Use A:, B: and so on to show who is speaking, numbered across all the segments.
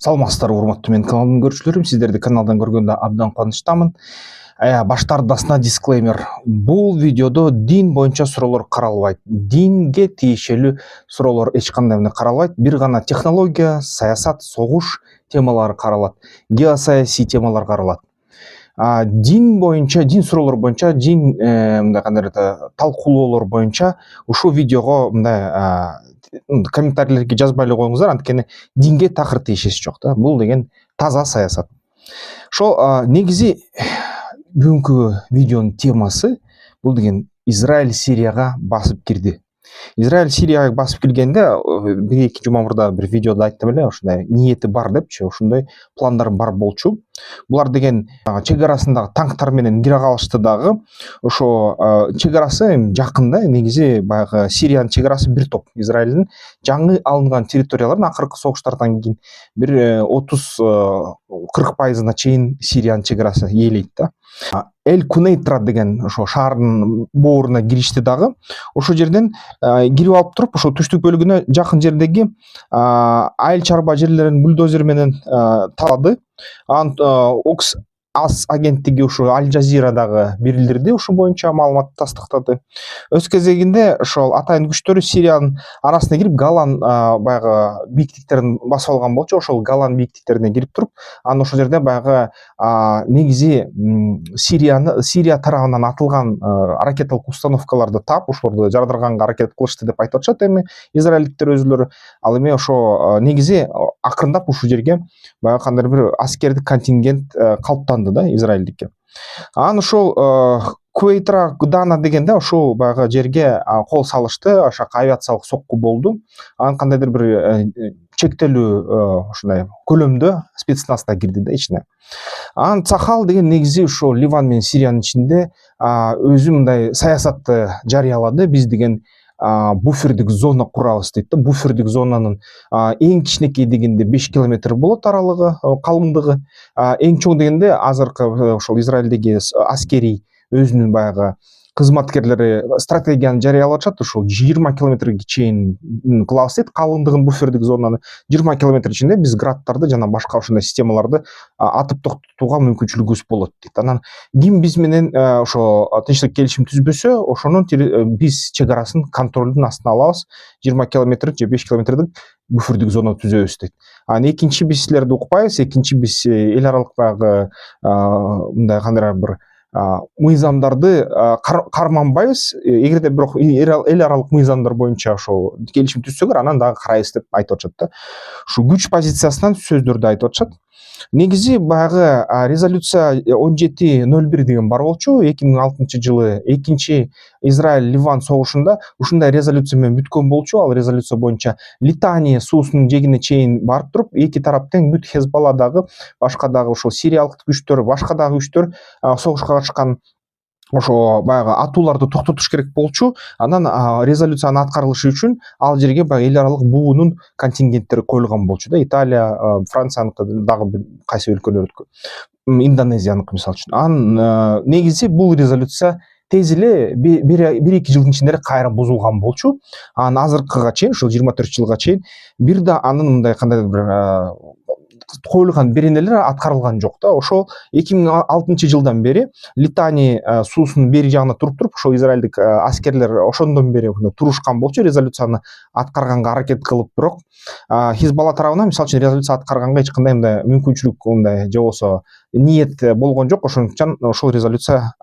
A: Саламатсыздар, урматтуу менин каналымдын көрүүчүлөрүм. Сиздерди каналдан көргөндө абдан кубанычтамын. Баштардасына дисклеймер. Бул видеодо дин боюнча суроолор каралбайт. Динге тиешелүү суроолор эч кандай каралбайт. Бир гана технология, саясат, согуш темалары каралат. Геосаясий темалар каралат. Дин боюнча, дин суроолор боюнча, дин мындай кандай талкуулоолор боюнча ушул видеого мындай комментарийлерге жазбай эле коюңуздар, анткени динге такыр тиешеси жок да. Бул деген таза саясат. Ошол негизи бүгүнкү видеонун темасы бул деген Израиль Сирияга басып кирди. Израиль Сирияга басып киргенде бир эки жума мурда бир видеодо айттым эле, ушундай ниети бар депчи, ушундай пландары бар болчу. Булар деген чек арасындагы танктар менен кире калышты дагы. Ошо чек арасы жакын да, негизи баягы Сириянын чек арасы бир топ. Израилдин жаңы алынган территорияларын акыркы согуштардан кийин бир 30-40% чейин Сириянын чек арасы ээлейт да. Эль Кунейтра деген ошо шаардын бооруна киришти дагы. Ошол жерден кирип алып туруп, ошо түштүк бөлүгүнө жакын жердеги айыл чарба жерлерин бульдозер менен талады. Окс ас агенттиги ушу Аль Жазира дагы билдирди, ушу боюнча маалымат тастыктады. Өз кезегинде ошол атайын күчтөр Сириянын арасына кирип, Голан баягы бийиктиктерин басып алган болчу. Ошол Голан бийиктиктерине кирип туруп, анан ошол жерде баягы негизи Сирия тарабынан атылган ракеталык установкаларды таап, ошолорду жардырганга аракет кылышты деп айтып атышат эми израилдиктер өзүлөрү. Ал эми ошо негизи акырындап ушул жерге баягы кандайдыр бир аскердик контингент калыптанды да израилдикке. Анан ошол Куейтра Гудана дегенде ошол баягы жерге кол салышты, ошо авиациялык сокку болду. Анан кандайдыр бир чектелүү ушундай көлөмдө спецназ да кирди да ичине. Анан Цахал деген негизи ошо Ливан менен Сириянын ичинде өзү мындай саясатты жарыялады. Биз деген буфердик зона курабыз дейт да. Буфердик зонанын эң кичинекей дегенде 5 километр болот аралыгы, калыңдыгы. Эң чоң дегенде азыркы ошол Израилдеги аскерий өзүнүн баягы кызматкерлери стратегияны жарыялап атышат. Ошол 20 километрге чейин кылабыз дейт калыңдыгын буфердик зонаны. 20 километр ичинде биз градтарды жана башка ушундай системаларды атып токтотууга мүмкүнчүлүгүбүз болот дейт. Анан ким биз менен ошо тынчтык келишим түзбөсө, ошонун биз чек арасын контролдун астына алабыз. 20 километр же 5 километрдик буфердик зона түзөбүз дейт. Анан экинчи биз силерди укпайбыз, экинчи биз эл аралык баягы мындай кандайдыр бир мыйзамдарды карманбайбыз. Эгерде бирок эл аралык мыйзамдар боюнча ошол келишим түзсөңөр, анан дагы карайбыз деп айтып атышат да. Ушу күч позициясынан сөздөрдү айтып атышат. Негизи баягы резолюция 1701 деген бар болчу. 2006-жылы экинчи Израиль-Ливан согушунда ушундай резолюция менен бүткөн болчу. Ал резолюция боюнча Литания суусунун жегине чейин барып туруп, эки тарап тең бүт Хезбалла дагы, башка дагы ошол сириялык күчтөр, башка дагы күчтөр согушка катышкан ошо баягы атууларды токтотуш керек болчу. Анан резолюциянын аткарылышы үчүн ал жерге баягы эл аралык буунун контингенттери коюлган болчу да. Италия, Францияныкы дагы кайсы өлкөлөрдүкү, Индонезияныкы мисалы үчүн. Анан негизи бул резолюция тез эле 1-2 жылдын ичинде кайра бузулган болчу. Анан азыркыга чейин, ушул 24 жылга чейин бир да анын мындай кандайдыр бир коюлган беренелер аткарылган жок да. Ошол 2006-жылдан бери Литания суусунун бери жагына туруп, ошол израилдик аскерлер ошондон бери турушкан болчу, резолюцияны аткарганга аракет кылып. Бирок Хизбалла тарабынан мисалы үчүн резолюция аткарганга эч кандай мындай мүмкүнчүлүк, мындай же болбосо ниет болгон жок. Ошон үчүн ошол резолюция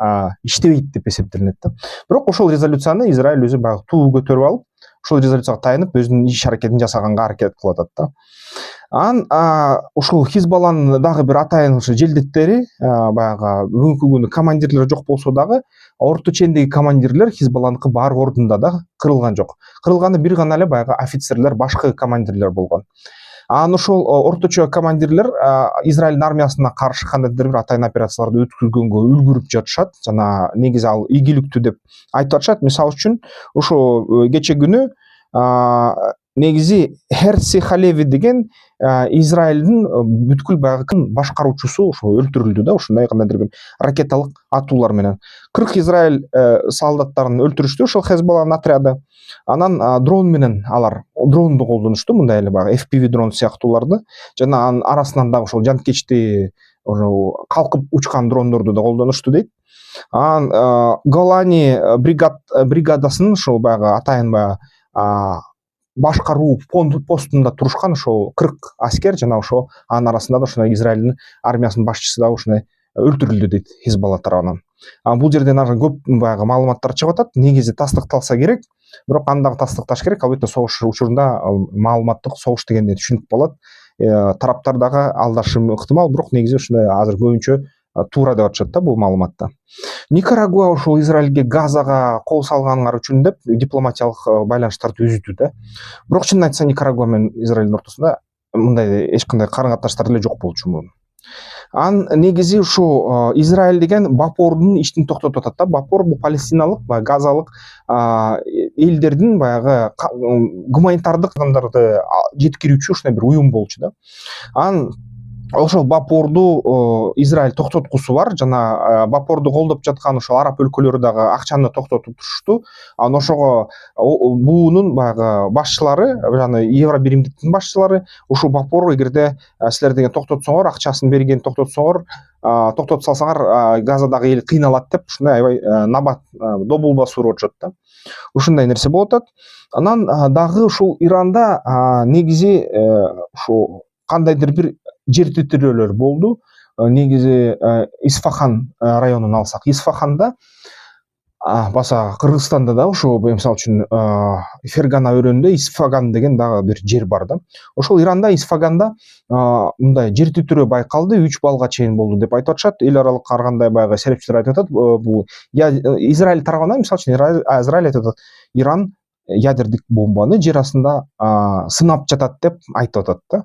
A: иштебейт деп эсептелинет да. Бирок ошол резолюцияны Израиль өзү баягы туу көтөрүп алып, ошол резолюцияга таянып өзүнүн иш аракетин жасаганга аракет кылып атат да. Анан ушул Хизбалланын дагы бир атайын ошо желдеттери баягы бүгүнкү күнү командирлер жок болсо дагы, орто чендеги командирлер Хизбалланыкы баары ордунда да кырылган жок. Кырылганы бир гана эле баягы офицерлер, башкы командирлер болгон. Анан ошол орточо командирлер Израилдин армиясына каршы кандайдыр бир атайын операцияларды өткөргөнгө үлгүрүп жатышат жана негизи ал ийгиликтүү деп айтып атышат. Мисалы үчүн ошо кече күнү негизи Херси Халеви деген Израильдин бүткүл багытын башкаруучусу ошо өлтүрүлдү да, ушундай кандайдыр бир ракеталык атуулар менен. 40 Израиль солдаттарын өлтүрүштү ошол Хезболланын отряды. Анан дрон менен алар дронду колдонушту, мындай эле баягы FPV дрон сыяктууларды жана анын арасынан дагы ошол жанткечти калкып учкан дрондорду да колдонушту дейт. Анан Голани бригадасынын ошол баягы атайын баягы башкаруу постунда турушкан ошол 40 аскер жана ошо анын арасында да ушундай Израилдин армиясынын башчысы дагы ушундай өлтүрүлдү дейт Хизбалла тарабынан. Бул жерден ары көп баягы маалыматтар чыгып атат. Негизи тастыкталса керек, бирок аны дагы тастыкташ керек. Албетте согуш учурунда маалыматтык согуш дегенде түшүнүк болот. Тараптар дагы алдашы ыктымал, бирок негизи ушундай азыр көбүнчө туура деп атышат да бул маалыматта. Никарагуа ошол Израилге Газага кол салганыңар үчүн деп дипломатиялык байланыштарды үздү да. Бирок чынын айтса Никарагуа менен Израилдин ортосунда мындай эч кандай карым катнаштар эле жок болчу мурун. Негизи ушу Израиль деген Бапордун иштин токтотуп атат да. Бапор бул палестиналык, баягы газалык элдердин баягы гуманитардык адамдарды жеткирүүчү ушундай бир уюм болчу да. Ошол Бапорду Израиль токтоткусу бар жана Бапорду колдоп жаткан ошол араб өлкөлөрү дагы акчаны токтотуп турушту. Анан ошого буунун баягы башчылары жана Евро биримдиктин башчылары ушул Бапор эгерде силер деген токтотсоңор, акчасын берген токтотсоңор, токтотуп салсаңар Газадагы эл кыйналат деп ушундай аябай набат добул басуур отушат да. Ушундай нерсе болуп атат. Анан дагы ушул Иранда негизи ушу кандайдыр бир жер титирөөлөр болду. Негизи Исфахан районун алсак, Исфаханда баса Кыргызстанда да ошо мисалы үчүн Фергана өрөөнүндө Исфаган деген дагы бир жер бар да. Ошол Иранда Исфаганда мындай жер титирөө байкалды, 3 балга чейин болду деп айтып атышат. Эл аралык ар кандай баягы серепчилер айтып атат. Бул Израиль тарабынан мисалы үчүн Израиль айтып атат, Иран ядердик бомбаны жер астында сынап жатат деп айтып атат да.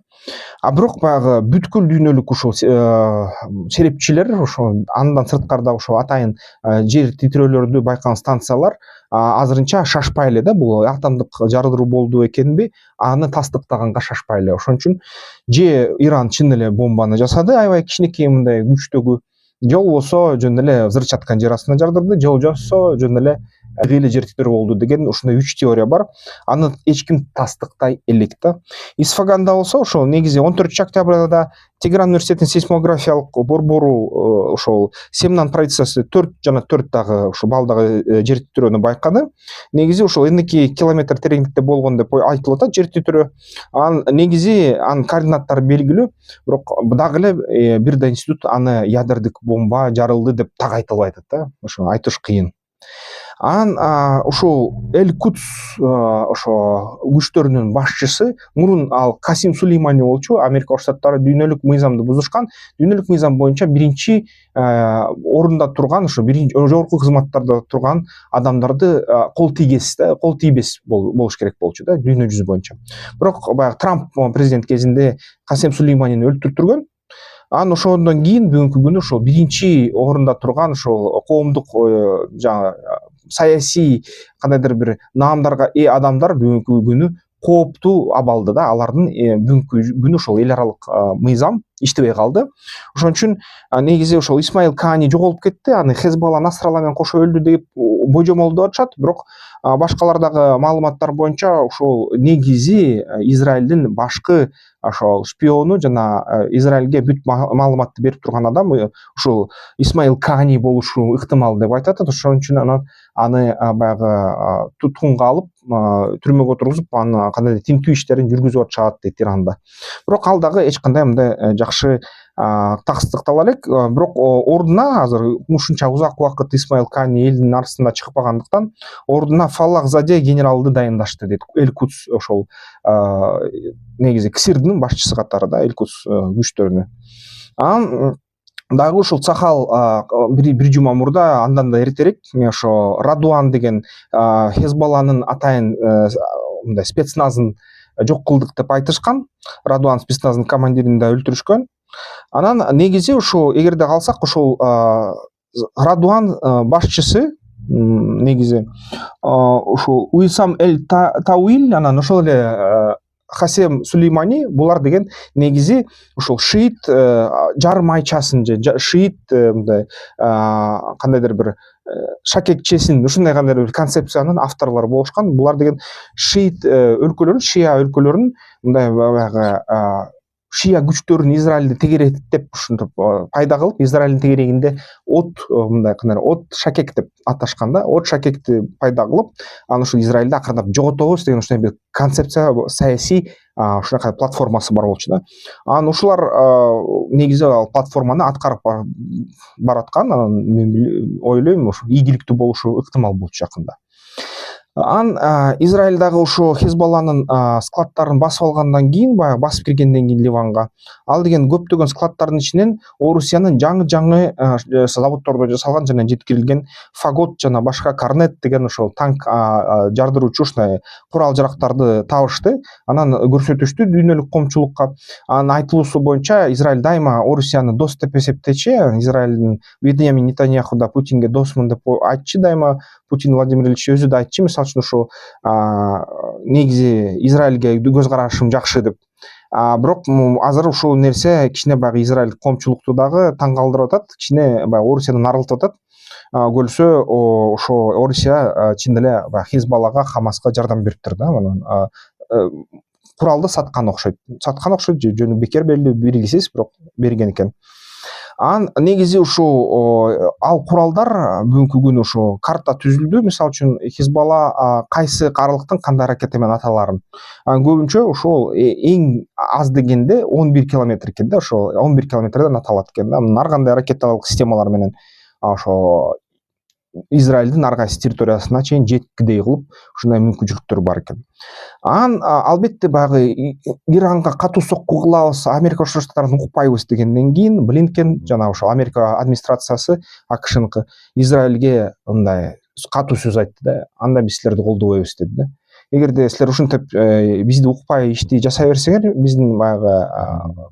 A: Бирок баягы бүткүл дүйнөлүк ушул серепчилер ошо андан сырткарда ошо атайын жер титирөөлөрдү байкаган станциялар азырынча шашпай эле да, бул атомдук жарылуу болду экенби аны тастыктаганга шашпай эле. Ошон үчүн же Иран чын эле бомбаны жасады, аябай кичинекей мындай күчтөгү, же болбосо жөн эле взрывчатканы жер астына жардырды, же болбосо жөн эле жер титирөө болду деген ушундай 3 теория бар. Аны эч ким тастыктай элек да. Исфаганда болсо ошо негизи 14 октябрда Тегеран университетинин сейсмографиялык борбору ошол Семнан провинциясы 4 жана 4 дагы ошо балдагы жер титирөөнү байкады. Негизи ошол 12 километр тереңдикте болгон деп айтылып атат жер титирөө. Негизи анын координаттары белгилүү, бирок дагы эле бир да институт аны ядердик бомба жарылды деп так айта албай атат да. Ошо айтыш кыйын. Ушул Эль-Кудс ошо күчтөрүнүн башчысы мурун ал Касим Сулеймани болчу. Америка Коңшу Штаттары дүйнөлүк мыйзамды бузушкан. Дүйнөлүк мыйзам боюнча биринчи орунда турган, ошо биринчи жогорку кызматтарда турган адамдарды кол тийбес болуш керек болчу да дүйнө жүзү боюнча. Бирок баягы Трамп президент кезинде Касим Сулейманини өлтүртүргөн. Анан ошондон кийин бүгүнкү күнү ошол биринчи орунда турган ошол коомдук жаңы саясий кандайдыр бир наамдарга ээ адамдар бүгүнкү күнү кооптуу абалда да. Алардын бүгүнкү күнү ошол эл аралык мыйзам иштебей калды. Ошон үчүн негизи ошол Исмаил Кани жоголуп кетти. Аны Хезболла Насралла менен кошо өлдү деп божомолдоп атышат. Бирок башкалар дагы маалыматтар боюнча ошол негизи Израилдин башкы ошол шпиону жана Израилге бүт маалыматты берип турган адам ушул Исмаил Кани болушу ыктымал деп айтат. Ошон үчүн аны баягы туткунга алып түрмөгө отургузуп аны кандай тинтүү иштерин жүргүзүп атышат дейт Иранда. Бирок ал дагы эч кандай мындай жакшы тастыктала элек. Бирок ордуна азыр ушунча узак убакыт Исмаил Кани элдин арасында чыкпагандыктан ордуна Фаллах Заде генералды дайындашты дейт. Эль-Кудс ошол негизи КСИРдин башчысы катары да Эль-Кудс күчтөрүнө. Дагы ушул Цахал бир жума мурда андан да эртерээк ошо Радуан деген Хезболланын атайын мындай спецназын жок кылдык деп айтышкан. Радуан спецназынын командирин да өлтүрүшкөн. Анан негизи ошо эгерде калсак ошол Радуан башчысы негизи ушул Уисам эль Тауил анан ошол эле Хасем Сулеймани булар деген негизи ушул шиит жарым айчасын же шиит мындай кандайдыр бир шакекчесин ушундай кандайдыр бир концепциянын авторлору болушкан. Булар деген шиит өлкөлөрүн, шия өлкөлөрүн мындай баягы шия күчтөрүн Израилди тегеректеп ушинтип пайда кылып, Израилдин тегерегинде мындай кандай от шакек деп аташкан да, от шакекти пайда кылып, анан ушул Израилди акырындап жоготобуз деген ушундай бир концепция, саясий ушунакай платформасы бар болчу да. Анан ушулар негизи ал платформаны аткарып бараткан. Анан мен ойлойм ушу ийгиликтүү болушу ыктымал болчу жакында. Анан Израиль дагы ошо Хезболланын складдарын басып алгандан кийин, баягы басып киргенден кийин Ливанга, ал деген көптөгөн складдардын ичинен Орусиянын жаңы заводдордо жасалган жана жеткирилген фагот жана башка корнет деген ошол танк жардыруучу ушундай курал жарактарды табышты. Анан көрсөтүштү дүйнөлүк коомчулукка. Анын айтылуусу боюнча Израиль дайыма Орусияны дос деп эсептечү. Израилдин Беньямин Нетаньяху да Путинге досмун деп айтчу дайыма. Путин Владимир Ильич өзү да айтчу, мисалы үчүн ушул негизи Израилге көз карашым жакшы деп. Бирок азыр ушул нерсе кичине баягы Израиль коомчулукту дагы таң калтырып атат, кичине баягы Орусияны арылтып атат. Көрсө ошо Орусия чын эле баягы Хезболлага, Хамаска жардам бериптир да, анан куралды саткан окшойт. Же жөнү бекер белгисиз, бирок берген экен. Анан негизи ушул ал куралдар бүгүнкү күнү ошо карта түзүлдү. Мисалы үчүн Хезболла кайсы аралыктын кандай ракета менен аталарын. Көбүнчө ошол эң аз дегенде 11 километр экен да, ошол 11 километрден аталат экен да. Ар кандай ракеталык системалар менен ошо Израилдин ар кайсы территориясына чейин жеткидей кылып ушундай мүмкүнчүлүктөр бар экен. Анан албетте баягы Иранга катуу сокку кылабыз, Америка Кошмо Штаттарын укпайбыз дегенден кийин Блинкен жана ошо Америка администрациясы АКШныкы Израилге мындай катуу сөз айтты да, анда биз силерди колдобойбуз деди да. Эгерде силер ушинтип бизди укпай ишти жасай берсеңер, биздин баягы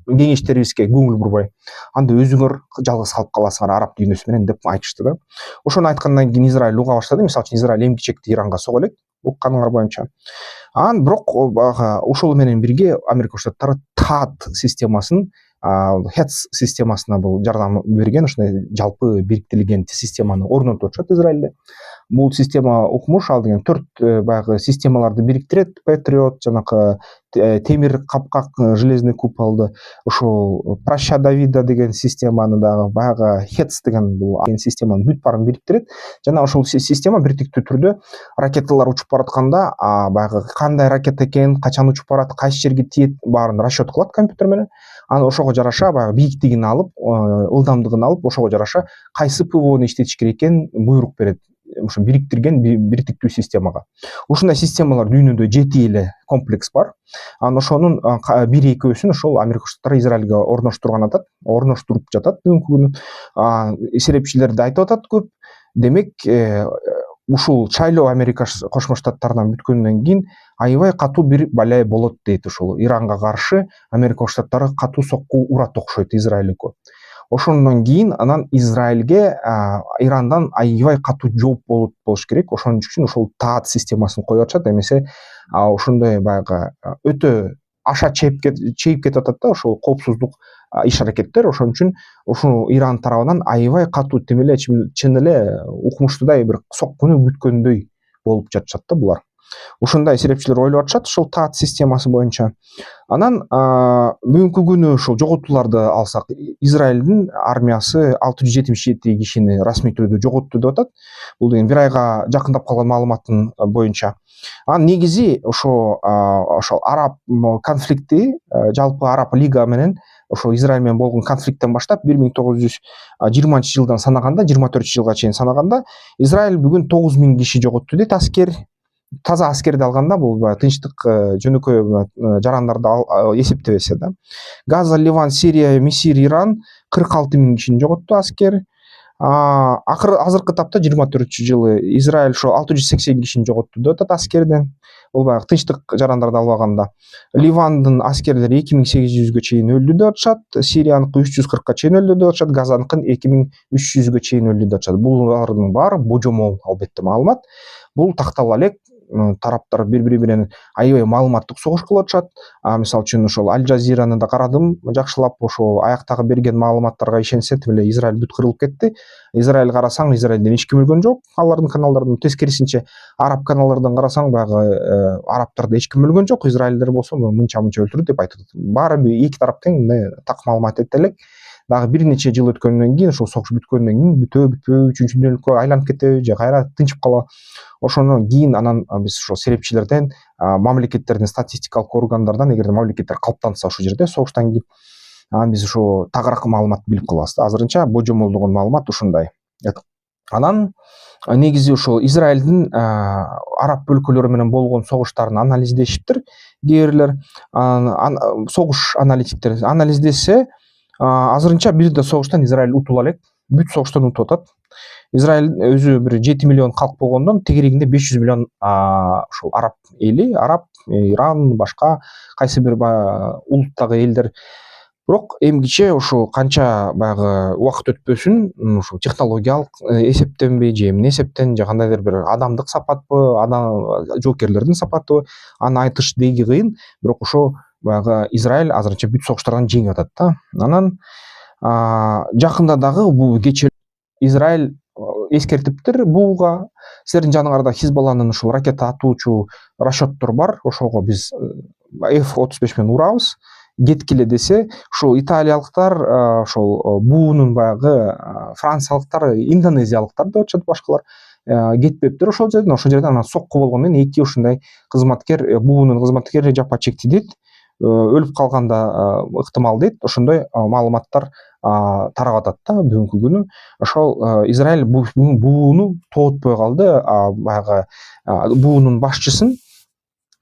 A: кеңештерибизге көңүл бурбай, анда өзүңөр жалгыз калып каласыңар араб дүйнөсү менен деп айтышты да. Ошону айткандан кийин Израиль уга баштады. Мисалы үчүн Израиль эми-кечекти Иранга сого элек, укканыңар боюнча. Анан бирок ошол менен бирге Америка Штаттары THAAD системасын, HETS системасына бул жардам берген, ушундай жалпы бириктирилген системаны орнотуп атышат Израилде. Бул система укмуш, ал деген 4 баягы системаларды бириктирет. Patriot, жанакы темир капкак, железный куполду, ошол Праща Давида деген системаны дагы, баягы HETS деген бул системанын бүт баарын бириктирет. Жана ошол система биртиктүү түрдө ракеталар учуп баратканда, баягы кандай ракета экенин, качан учуп барат, кайсы жерге тиет, баарын расчет кылат компьютер менен. Анан ошого жараша баягы бийиктигин алып, ылдамдыгын алып, ошого жараша кайсы ПВОну иштетиш керек экенин буйрук берет. Ошо бириктирген биртиктүү системага. Ушундай системалар дүйнөдө 7 эле комплекс бар. Анан ошонун 1-2өсүн ошол Америка Штаттары Израилге орноштуруп жатат бүгүнкү күнү. Серепчилер да айтып атат көп. Демек, ушул шайлоо Америка Кошмо Штаттарынан бүткөндөн кийин аябай катуу бир балай болот дейт. Ушул Иранга каршы Америка Кошмо Штаттары катуу сокку урат окшойт Израилге. Ошондон кийин анан Израилге Ирандан аябай катуу жооп болуш керек. Ошон үчүн ошол THAAD системасын коюп атышат. Эмесе ошондой баягы өтө аша чейип кетип атат да, ошол коопсуздук иш-аракеттер. Ошон үчүн ушул Иран тарабынан аябай катуу тим эле чын эле укмуштуудай бир соккуну күткөндөй болуп жатышат да булар. Ушундай серепчилер ойлоп атышат ушул THAAD системасы боюнча. Анан бүгүнкү күнү ушул жоготууларды алсак, Израилдин армиясы 677 кишини расмий түрдө жоготту деп атат. Бул деген бир айга жакындап калган маалыматтын боюнча. Анан негизи ошол араб конфликти, жалпы араб лига менен ошол Израиль менен болгон конфликттен баштап 1920-жылдан санаганда, 24-жылга чейин санаганда Израиль бүгүн 9000 киши жоготту дейт, аскер. Таза аскерди алганда, бул тынчтык жөнөкөй жарандарды эсептебесе да. Газа, Ливан, Сирия, Мисир, Иран 46 000 кишини жоготту аскер. Азыркы тапта 24-жылы Израиль ошо 680 кишини жоготту деп атат аскерден. Бул баягы тынчтык жарандарды албаганда. Ливандын аскерлери 2800га чейин өлдү деп атышат, Сирияныкы 340ка чейин өлдү деп атышат, Газаныкын 2300га чейин өлдү деп атышат. Булардын баары божомол албетте маалымат. Бул тактала элек тараптар бири менен аябай маалыматтык согуш кылып атышат. Мисалы үчүн ошол Аль Жазираны да карадым жакшылап, ошо аяктагы берген маалыматтарга ишенсек эле Израиль бүт кырылып кетти. Израиль карасаң, Израилден эч ким өлгөн жок. Алардын каналдарынан тескерисинче араб каналдарынан карасаң, баягы арабтарда эч ким өлгөн жок. Израильдер болсо мынча өлтүрдү деп айтып атат. Баары бир эки тарап тең так маалымат айтат элек. Дагы бир нече жыл өткөндөн кийин, ошол согуш бүткөндөн кийин бүтөбү, 3-үчү дүйнөлүккө айланып кетеби же кайра тынчып калабы. Ошондон кийин анан биз ошо серепчилерден, мамлекеттердин статистикалык органдардан, эгерде мамлекеттер калыптанса ошол жерде согуштан кийин, анан биз ошо тагыраак маалымат билип калабыз да. Азырынча божомолдогон маалымат ушундай. Анан негизи ошол Израилдин араб өлкөлөрү менен болгон согуштарын анализдешиптир кээ бирлер. Согуш аналитиктери анализдесе, азырынча бир да согуштан Израиль утула элек, бүт согуштан утуп атат. Израиль өзү бир 7 миллион калк болгондон тегерегинде 500 миллион ошол араб эли, араб, Иран, башка кайсы бир улуттагы элдер. Бирок эмгиче ошо канча баягы убакыт өтпөсүн, ошо технологиялык эсептенби же эмне эсептен же кандайдыр бир адамдык сапатпы, жоокерлердин сапатыбы, аны айтыш дейги кыйын. Бирок ошо баягы Израиль азырынча бүт согуштардан жеңип атат да. Анан жакында дагы бул кечээ Израиль эскертиптир буга, силердин жаныңарда Хизбалланын ушул ракета атуучу расчеттор бар, ошого биз F-35 менен урабыз, кеткиле десе, ошол италиялыктар, ошол буунун баягы франциялыктар, индонезиялыктар деп атышат башкалар, кетпептир ошол жерден. Ошол жерден анан сокку болгондон кийин эки ушундай кызматкер, буунун кызматкери жапа чекти дейт, өлүп калганда ыктымал дейт. Ошондой маалыматтар тарап атат да бүгүнкү күнү. Ошол Израиль бууну тоотпой калды, баягы буунун башчысын,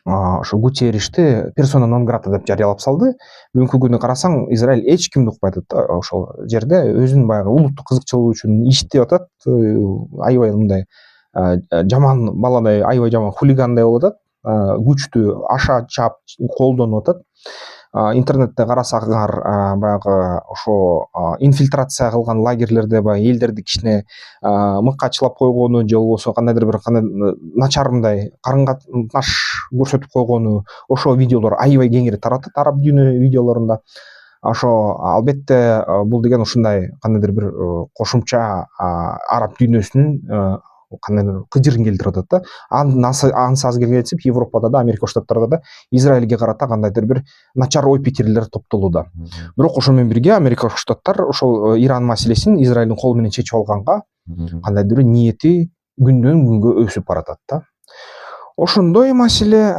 A: ошо Гутерришти персона нон грата деп жарыялап салды. Бүгүнкү күнү карасаң, Израиль эч кимди укпай атат да, ошол жерде өзүнүн баягы улуттук кызыкчылыгы үчүн иштеп атат. Аябай мындай жаман баладай, аябай жаман хулигандай болуп атат. Күчтү аша чап колдонуп атат. Интернетте карасаңар, баягы ошо инфильтрация кылган лагерлерде баягы элдерди кичине мыкачылап койгону же болбосо кандайдыр бир начар мындай карым-катнаш көрсөтүп койгону, ошо видеолор аябай кеңири тарап атат араб дүйнө видеолорунда. Ошо албетте бул деген ушундай кандайдыр бир кошумча араб дүйнөсүнүн кандайдыр кыжырын келтирип атат да. Анысы аз келгенсип Европада да, Америка Штаттарында да Израилге карата кандайдыр бир начар ой пикирлер топтолууда. Бирок ошо менен бирге Америка Штаттар ошол Иран маселесин Израилдин колу менен чечип алганга кандайдыр бир ниети күндөн күнгө өсүп баратат да. Ошондой маселе.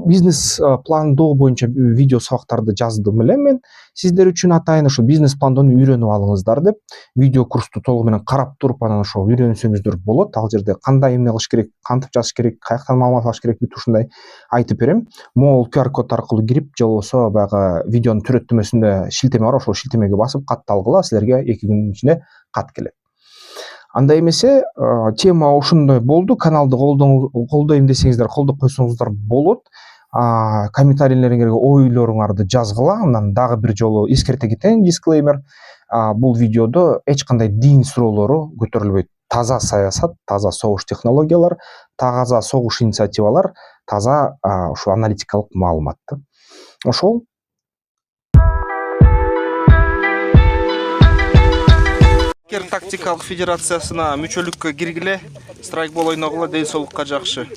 A: Бизнес пландоо боюнча видео сабактарды жаздым эле мен сиздер үчүн атайын. Ошо бизнес пландоону үйрөнүп алыңыздар деп, видео курсту толугу менен карап туруп анан ошо үйрөнсөңүздөр болот. Ал жерде кандай эмне кылыш керек, кантип жазыш керек, каяктан маалымат алыш керек, бүт ушундай айтып берем. Могул QR код аркылуу кирип же болбосо баягы видеонун түрөтмөсүндө шилтеме бар, ошол шилтемеге басып катты алгыла, силерге 2 күнүн ичинде кат келет. Андай эмесе, тема ошондой болду. Каналды колдойм десеңиздер, колдоп койсоңуздар болот. Комментарийлериңерге ойлоруңарды жазгыла. Анан дагы бир жолу эскерте кетейин, дисклеймер. Бул видеодо эч кандай дин суроолору көтөрүлбөйт. Таза саясат, таза согуш технологиялар, таза согуш инициативалар, таза ушу аналитикалык маалымат. Ошол тактикалык федерациясына мүчөлүккө киргиле, страйкбол ойногула, ден соолукка жакшы.